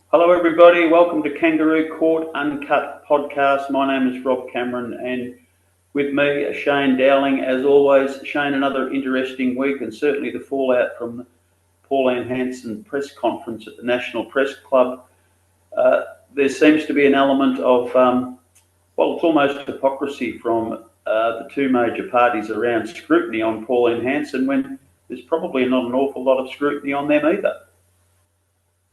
Hello, everybody. Welcome to Kangaroo Court Uncut podcast. My name is Rob Cameron, and with me, Shane Dowling. As always, Shane, another interesting week, and certainly the fallout from the Pauline Hanson press conference at the National Press Club. Uh, there seems to be an element of, well, it's almost hypocrisy from the two major parties around scrutiny on Pauline Hanson when there's probably not an awful lot of scrutiny on them either.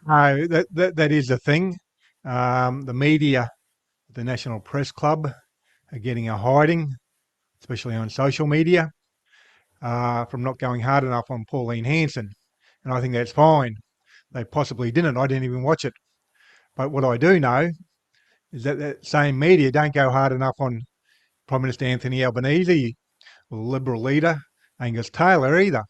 No, that is the thing. The media, the National Press Club, are getting a hiding, especially on social media, from not going hard enough on Pauline Hanson. And I think that's fine. They possibly didn't. I didn't even watch it. But what I do know is that that same media don't go hard enough on Prime Minister Anthony Albanese or the Liberal leader Angus Taylor either.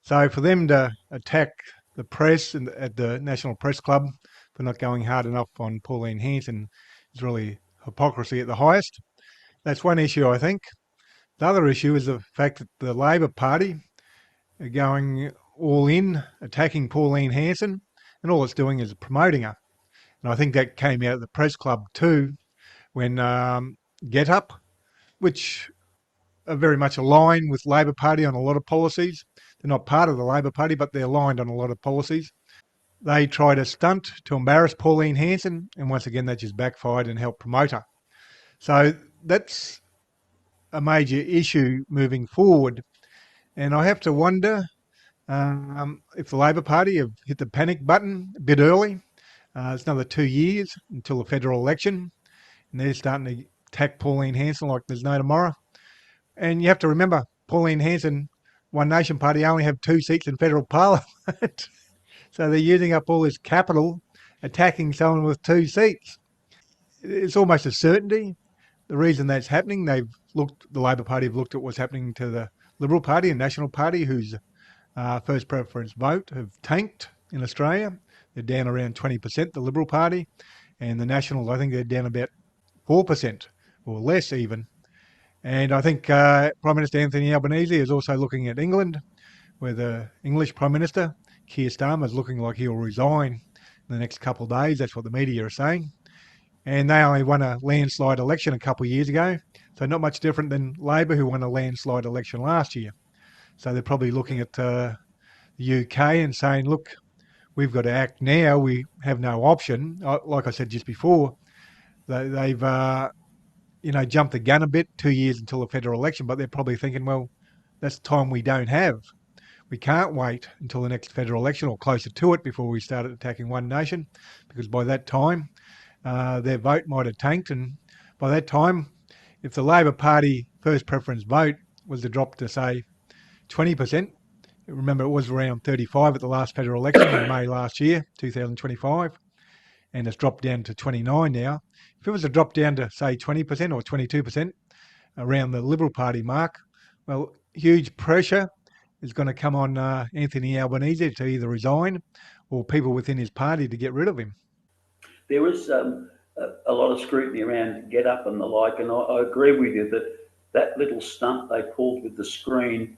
So for them to attack the press and at the National Press Club for not going hard enough on Pauline Hanson is really hypocrisy at the highest. That's one issue, I think. The other issue is the fact that the Labor Party are going all in, attacking Pauline Hanson, and all it's doing is promoting her. And I think that came out at the press club too, when Get Up, which are very much aligned with Labor Party on a lot of policies. They're not part of the Labor Party, but they're aligned on a lot of policies. They tried a stunt to embarrass Pauline Hanson, and once again, that just backfired and helped promote her. So that's a major issue moving forward. And I have to wonder if the Labor Party have hit the panic button a bit early. It's another 2 years until the federal election, and they're starting to attack Pauline Hanson like there's no tomorrow. And you have to remember, Pauline Hanson, One Nation Party, only have 2 seats in federal parliament. So they're using up all this capital attacking someone with 2 seats. It's almost a certainty. The reason that's happening, the Labor Party have looked at what's happening to the Liberal Party and National Party, whose first preference vote have tanked in Australia. They're down around 20%, the Liberal Party, and the Nationals, I think they're down about 4% or less even. And I think Prime Minister Anthony Albanese is also looking at England, where the English Prime Minister, Keir Starmer, is looking like he'll resign in the next couple of days. That's what the media are saying. And they only won a landslide election a couple of years ago. So not much different than Labor, who won a landslide election last year. So they're probably looking at the UK and saying, look, we've got to act now. We have no option. Like I said just before, they've jumped the gun a bit, 2 years until the federal election, but they're probably thinking, well, that's time we don't have. We can't wait until the next federal election or closer to it before we start attacking One Nation, because by that time, their vote might have tanked. And by that time, if the Labor Party first preference vote was to drop to, say, 20%, remember it was around 35 at the last federal election in May last year, 2025, and it's dropped down to 29 now. If it was to drop down to, say, 20% or 22% around the Liberal Party mark, well, huge pressure is going to come on Anthony Albanese to either resign or people within his party to get rid of him. There was a lot of scrutiny around Get Up and the like, and I agree with you that that little stunt they pulled with the screen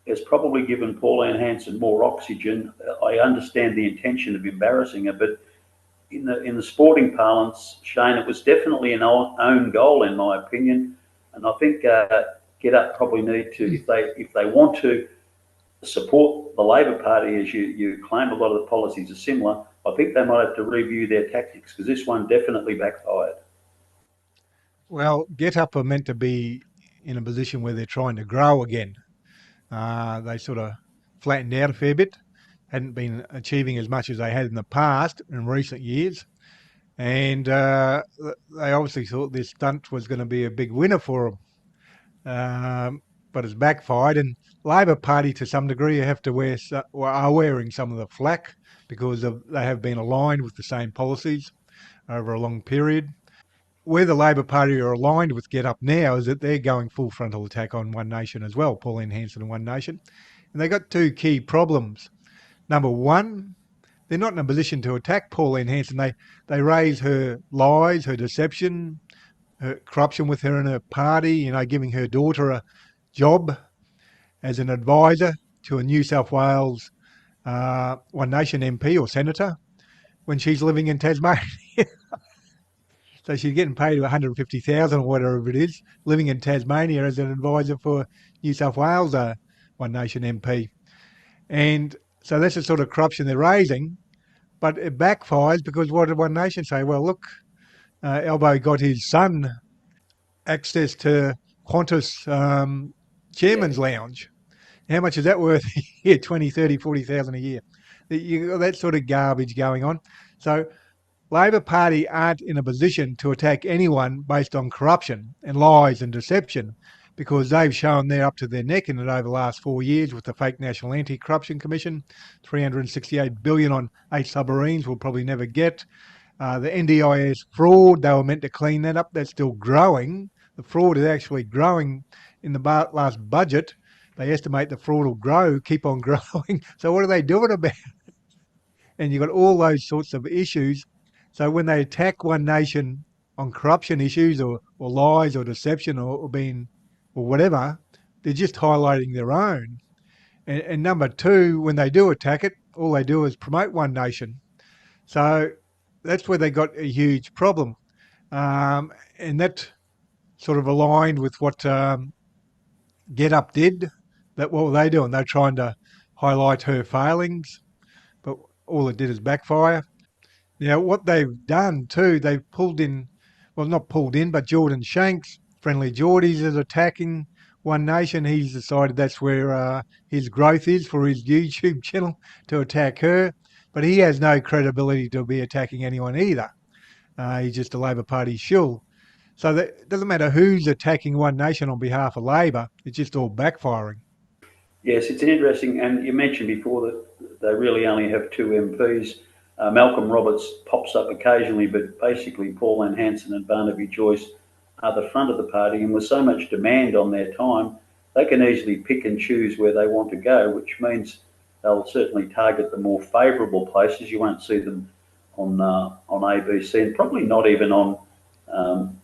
has probably given Pauline Hanson more oxygen. I understand the intention of embarrassing her, but in the sporting parlance, Shane, it was definitely an own goal in my opinion, and I think Get Up probably need to, if they want to support the Labor Party, as you claim a lot of the policies are similar, I think they might have to review their tactics because this one definitely backfired. Well, Get Up are meant to be in a position where they're trying to grow again. They sort of flattened out a fair bit, hadn't been achieving as much as they had in the past in recent years. And they obviously thought this stunt was going to be a big winner for them. But it's backfired. And Labor Party, to some degree, have to are wearing some of the flack because they have been aligned with the same policies over a long period. Where the Labor Party are aligned with Get Up now is that they're going full frontal attack on One Nation as well, Pauline Hanson and One Nation. And they've got two key problems. Number one, they're not in a position to attack Pauline Hanson. They raise her lies, her deception, her corruption with her and her party, giving her daughter a job as an advisor to a New South Wales One Nation MP or senator. when she's living in Tasmania. So she's getting paid 150,000 or whatever it is, living in Tasmania as an advisor for New South Wales One Nation MP. And so that's the sort of corruption they're raising. But it backfires because what did One Nation say? Well, look, Albo got his son access to Qantas Yeah. Chairman's Lounge. How much is that worth a year? 20, 30, 40,000 a year. You got that sort of garbage going on. So Labor Party aren't in a position to attack anyone based on corruption and lies and deception because they've shown they're up to their neck in it over the last 4 years with the fake National Anti-Corruption Commission, 368 billion on 8 submarines we'll probably never get. The NDIS fraud, they were meant to clean that up. That's still growing. The fraud is actually growing in the last budget. They estimate the fraud will grow, keep on growing. So what are they doing about it? And you've got all those sorts of issues. So when they attack One Nation on corruption issues or lies or deception or being or whatever, they're just highlighting their own. And number two, when they do attack it, all they do is promote One Nation. So that's where they got a huge problem. And that sort of aligned with what Get Up did. That what were they doing? They're trying to highlight her failings, but all it did is backfire. Now, what they've done too, they've pulled in, well, not pulled in, but Jordan Shanks, Friendly Geordies, is attacking One Nation. He's decided that's where his growth is for his YouTube channel to attack her. But he has no credibility to be attacking anyone either. He's just a Labor Party shill. So that, it doesn't matter who's attacking One Nation on behalf of Labor, it's just all backfiring. Yes, it's interesting, and you mentioned before that they really only have two MPs. Malcolm Roberts pops up occasionally, but basically Paul Ann Hanson and Barnaby Joyce are the front of the party, and with so much demand on their time, they can easily pick and choose where they want to go, which means they'll certainly target the more favourable places. You won't see them on ABC, and probably not even on um,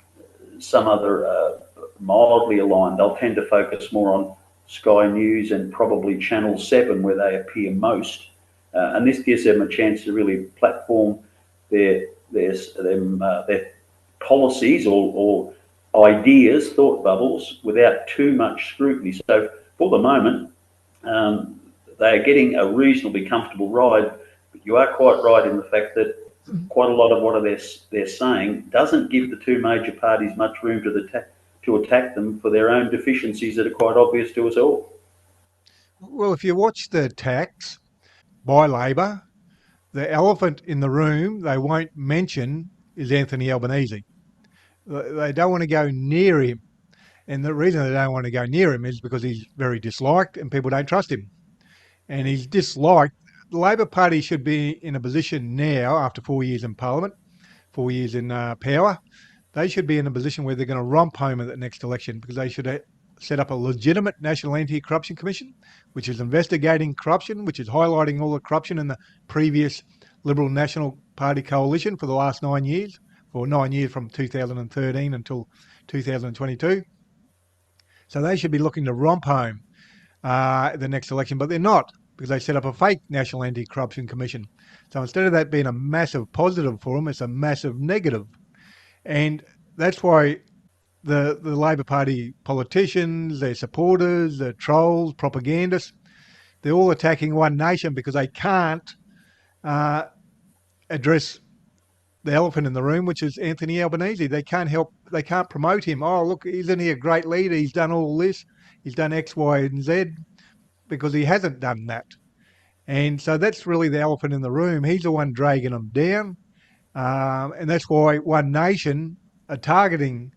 some other mildly aligned. They'll tend to focus more on Sky News and probably Channel 7, where they appear most. And this gives them a chance to really platform their policies or ideas, thought bubbles, without too much scrutiny. So for the moment, um, they are getting a reasonably comfortable ride. But you are quite right in the fact that quite a lot of what they're saying doesn't give the two major parties much room to attack them for their own deficiencies that are quite obvious to us all. Well, if you watch the attacks by Labor, the elephant in the room they won't mention is Anthony Albanese. They don't want to go near him. And the reason they don't want to go near him is because he's very disliked and people don't trust him. And he's disliked. The Labor Party should be in a position now, after 4 years in Parliament, 4 years in power, they should be in a position where they're going to romp home at the next election because they should set up a legitimate National Anti-Corruption Commission, which is investigating corruption, which is highlighting all the corruption in the previous Liberal National Party coalition for the last 9 years, or 9 years from 2013 until 2022. So they should be looking to romp home the next election, but they're not because they set up a fake National Anti-Corruption Commission. So instead of that being a massive positive for them, it's a massive negative. And that's why the Labor Party politicians, their supporters, the trolls, propagandists, they're all attacking One Nation because they can't uh, address the elephant in the room, which is Anthony Albanese. They can't promote him. Oh, look, isn't he a great leader? He's done all this. He's done X, Y, and Z because he hasn't done that. And so that's really the elephant in the room. He's the one dragging them down. And that's why One Nation are targeting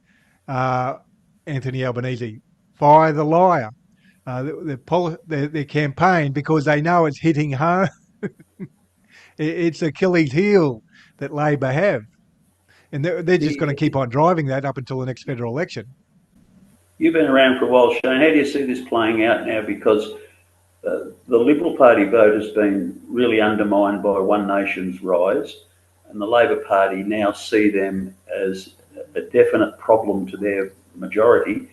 uh, Anthony Albanese. Fire the liar. Their campaign, because they know it's hitting home. It's Achilles' heel that Labor have. And they're just going to keep The, on driving that up until the next federal election. you've been around for a while, Shane. How do you see this playing out now? Because the Liberal Party vote has been really undermined by One Nation's rise, and the Labor Party now see them as a definite problem to their majority.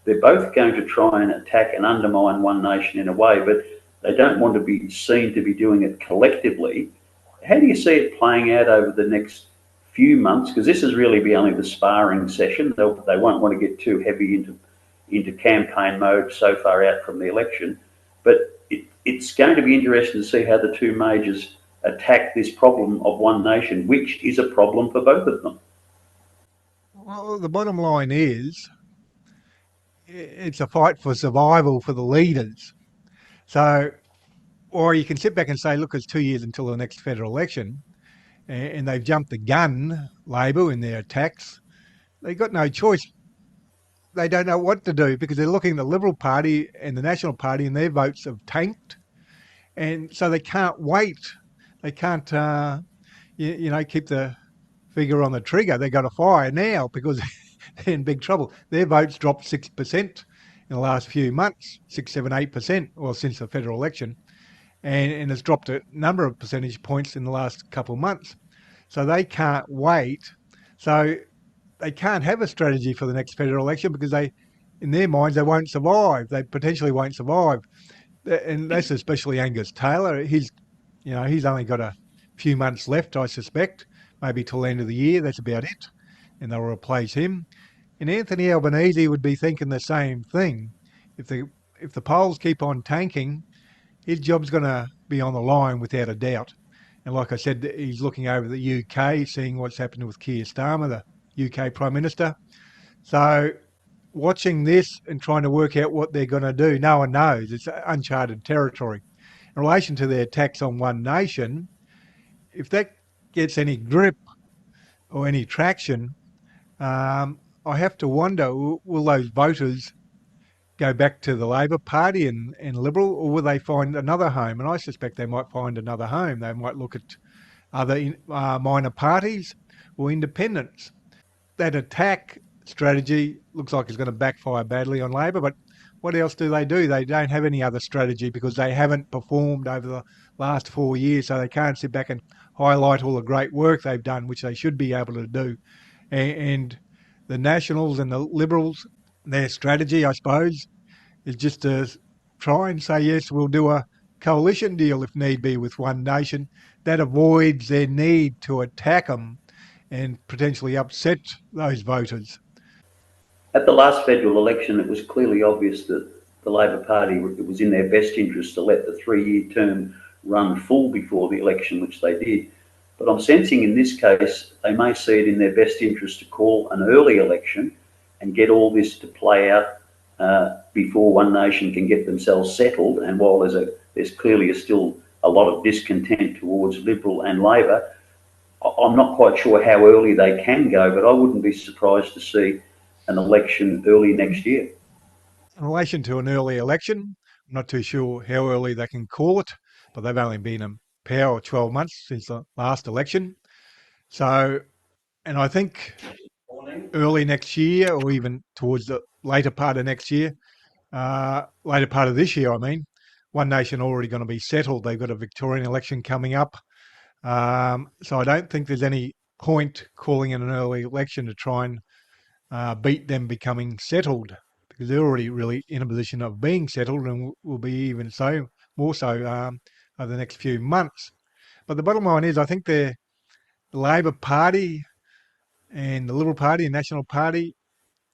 They're both going to try and attack and undermine One Nation in a way, but they don't want to be seen to be doing it collectively. How do you see it playing out over the next few months? Because this is really be only the sparring session. They won't want to get too heavy into campaign mode so far out from the election. But it's going to be interesting to see how the two majors attack this problem of one nation, which is a problem for both of them. Well, the bottom line is it's a fight for survival for the leaders. So, or you can sit back and say, look, it's 2 years until the next federal election, and they've jumped the gun, Labor, in their attacks. They've got no choice. They don't know what to do because they're looking at the Liberal Party and the National Party, and their votes have tanked, and so they can't wait. They can't, keep the finger on the trigger. They got to fire now because they're in big trouble. Their votes dropped 6% in the last few months, 6, 7, 8%, well, since the federal election, and it's dropped a number of percentage points in the last couple of months. So they can't wait. So they can't have a strategy for the next federal election because in their minds, they won't survive. They potentially won't survive, and that's especially Angus Taylor. He's only got a few months left, I suspect, maybe till the end of the year. That's about it, and they'll replace him. And Anthony Albanese would be thinking the same thing. If the polls keep on tanking, his job's going to be on the line without a doubt. And like I said, he's looking over the UK, seeing what's happened with Keir Starmer, the UK Prime Minister. So watching this and trying to work out what they're going to do, no one knows. It's uncharted territory. In relation to their tax on One Nation, if that gets any grip or any traction, I have to wonder, will those voters go back to the Labor Party and Liberal, or will they find another home? And I suspect they might find another home. They might look at other minor parties or independents. That attack strategy looks like it's going to backfire badly on Labor, but what else do? They don't have any other strategy because they haven't performed over the last 4 years, so they can't sit back and highlight all the great work they've done, which they should be able to do. And the Nationals and the Liberals, their strategy, I suppose, is just to try and say, yes, we'll do a coalition deal if need be with One Nation. That avoids their need to attack them and potentially upset those voters. At the last federal election, it was clearly obvious that the Labor Party, it was in their best interest to let the 3 year term run full before the election, which they did. But I'm sensing in this case, they may see it in their best interest to call an early election and get all this to play out before One Nation can get themselves settled. And while there's clearly still a lot of discontent towards Liberal and Labor, I'm not quite sure how early they can go, but I wouldn't be surprised to see an election early next year. In relation to an early election, I'm not too sure how early they can call it, but they've only been in power 12 months since the last election. So, and I think early next year or even towards the later part of next year, later part of this year, I mean, One Nation already going to be settled. They've got a Victorian election coming up. So I don't think there's any point calling in an early election to try and beat them becoming settled because they're already really in a position of being settled and will be even so more so over the next few months. But the bottom line is, I think the Labor Party and the Liberal Party and National Party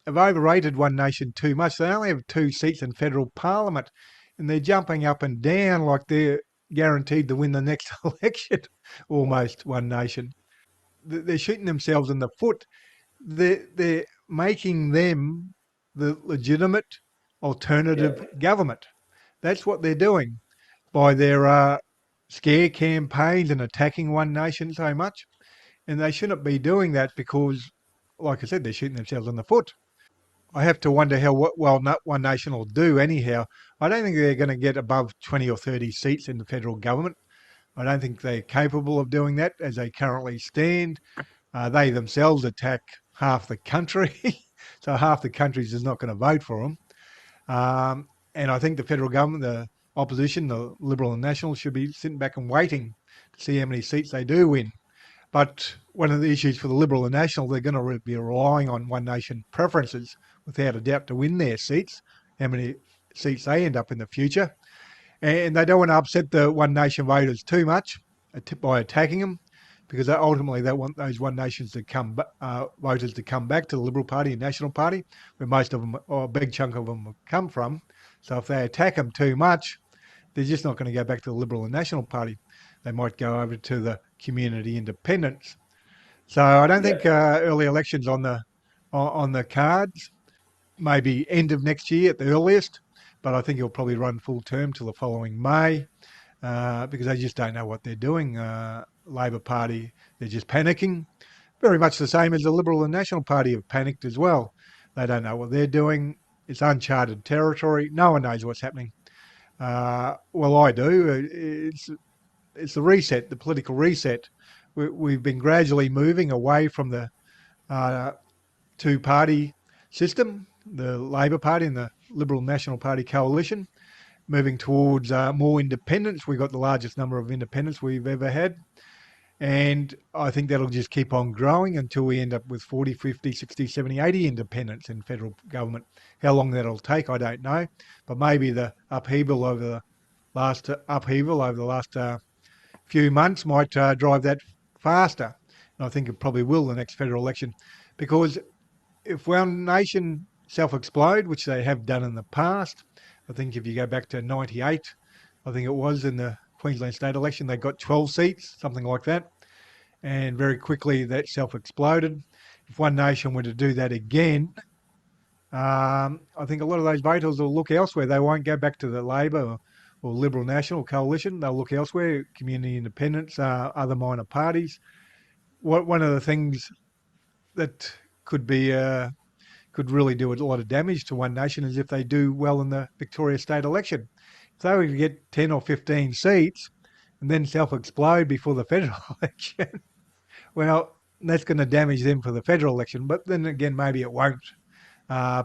have overrated One Nation too much. They only have 2 seats in federal parliament, and they're jumping up and down like they're guaranteed to win the next election. Almost One Nation. They're shooting themselves in the foot. They're making them the legitimate alternative government. That's what they're doing by their scare campaigns and attacking One Nation so much. And they shouldn't be doing that because, like I said, they're shooting themselves in the foot. I have to wonder how well One Nation will do anyhow. I don't think they're going to get above 20 or 30 seats in the federal government. I don't think they're capable of doing that as they currently stand. They themselves attack half the country, so half the country is not going to vote for them. And I think the federal government, the opposition, the Liberal and National, should be sitting back and waiting to see how many seats they do win. But one of the issues for the Liberal and National, they're going to be relying on One Nation preferences without a doubt to win their seats, how many seats they end up in the future. And they don't want to upset the One Nation voters too much. by attacking them, because ultimately they want those One Nations to voters to come back to the Liberal Party and National Party, where most of them, or a big chunk of them, have come from. So if they attack them too much, they're just not going to go back to the Liberal and National Party. They might go over to the community independents. So I don't Yeah, think early elections on the cards. Maybe end of next year at the earliest, but I think he'll probably run full term till the following May, because they just don't know what they're doing. Labor Party, they're just panicking, very much the same as the Liberal and National Party have panicked as well. They don't know what they're doing. It's uncharted territory. No one knows what's happening. Well, I do. It's the reset, the political reset. We've been gradually moving away from the uh, two-party system, the Labor Party and the Liberal National Party coalition, moving towards more independence. We've got the largest number of independents we've ever had. And I think that'll just keep on growing until we end up with 40, 50, 60, 70, 80 independents in federal government. How long that'll take, I don't know. But maybe the upheaval over the last few months might drive that faster. And I think it probably will the next federal election, because if One Nation self-explode, which they have done in the past, I think if you go back to 98, I think it was in the Queensland state election, they got 12 seats, something like that. And very quickly that self-exploded. If One Nation were to do that again, I think a lot of those voters will look elsewhere. They won't go back to the Labor or Liberal National coalition. They'll look elsewhere, community independents, other minor parties. One of the things that could be could really do a lot of damage to One Nation is if they do well in the Victoria state election. If they were to get 10 or 15 seats and then self-explode before the federal election, well, that's going to damage them for the federal election. But then again, maybe it won't.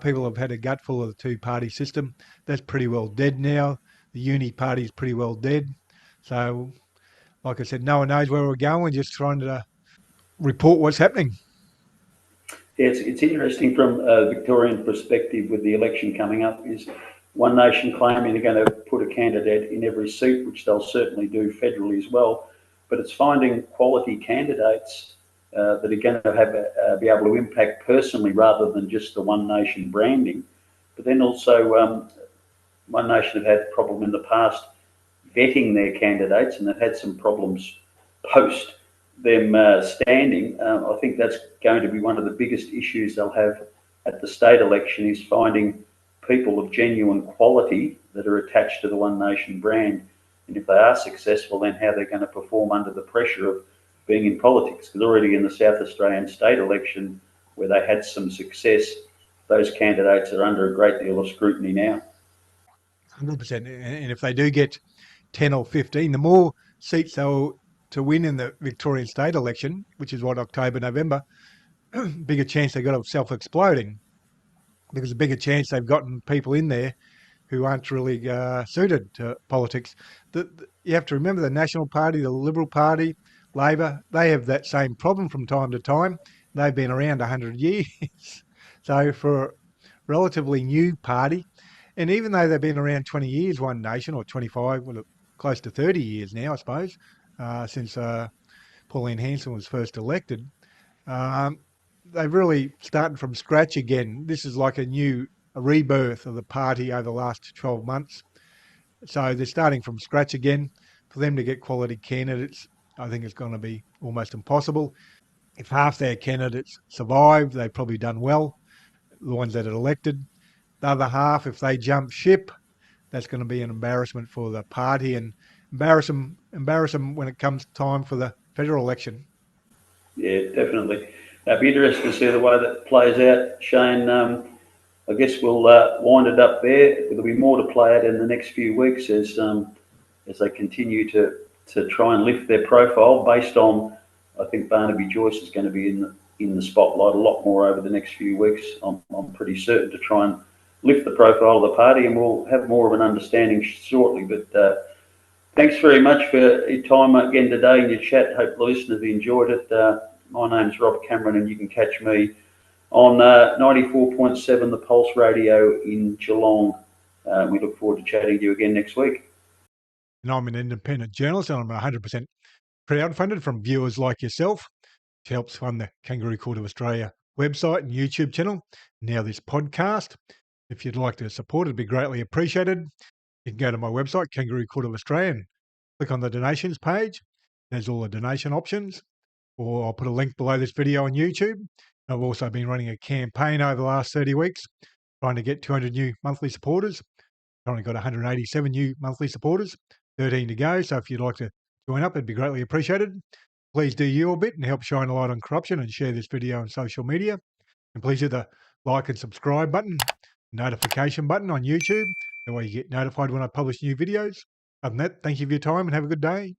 People have had a gutful of the two-party system. That's pretty well dead now. The uni party is pretty well dead. So, like I said, no one knows where we're going. We're just trying to report what's happening. it's interesting from a Victorian perspective with the election coming up is One Nation claiming they're going to put a candidate in every seat, which they'll certainly do federally as well. But it's finding quality candidates that are going to be able to impact personally rather than just the One Nation branding. But then also, One Nation have had a problem in the past vetting their candidates, and they've had some problems post them standing. I think that's going to be one of the biggest issues they'll have at the state election is finding people of genuine quality that are attached to the One Nation brand. And if they are successful, then how they're going to perform under the pressure of being in politics. Because already in the South Australian state election, where they had some success, those candidates are under a great deal of scrutiny now. 100%. And if they do get 10 or 15, the more seats they'll to win in the Victorian state election, which is what, October, November, bigger chance they've got of self-exploding, because a bigger chance they've gotten people in there who aren't really suited to politics. You have to remember the National Party, the Liberal Party, Labor, they have that same problem from time to time. They've been around 100 years. So for a relatively new party, and even though they've been around 20 years, One Nation, or 25, well, close to 30 years now, I suppose, since Pauline Hanson was first elected, um, they've really started from scratch again. This is like a rebirth of the party over the last 12 months. So they're starting from scratch again. For them to get quality candidates, I think it's going to be almost impossible. If half their candidates survive, they've probably done well, the ones that are elected. The other half, if they jump ship, that's going to be an embarrassment for the party and embarrass them when it comes time for the federal election. Yeah, definitely. It'll be interesting to see the way that plays out, Shane. I guess we'll wind it up there. There'll be more to play out in the next few weeks as they continue to try and lift their profile based on. I think Barnaby Joyce is going to be in the spotlight a lot more over the next few weeks. I'm pretty certain to try and lift the profile of the party, and we'll have more of an understanding shortly. But thanks very much for your time again today in your chat. Hope the listeners have enjoyed it. My name's Rob Cameron, and you can catch me on 94.7 The Pulse Radio in Geelong. We look forward to chatting to you again next week. And I'm an independent journalist and I'm 100% crowdfunded from viewers like yourself, which helps fund the Kangaroo Court of Australia website and YouTube channel. Now this podcast. If you'd like to support, it'd be greatly appreciated. You can go to my website, Kangaroo Court of Australia, and click on the donations page. There's all the donation options, or I'll put a link below this video on YouTube. I've also been running a campaign over the last 30 weeks, trying to get 200 new monthly supporters. Currently got 187 new monthly supporters, 13 to go. So if you'd like to join up, it'd be greatly appreciated. Please do your bit and help shine a light on corruption and share this video on social media. And please hit the like and subscribe button, notification button on YouTube. That way you get notified when I publish new videos. Other than that, thank you for your time and have a good day.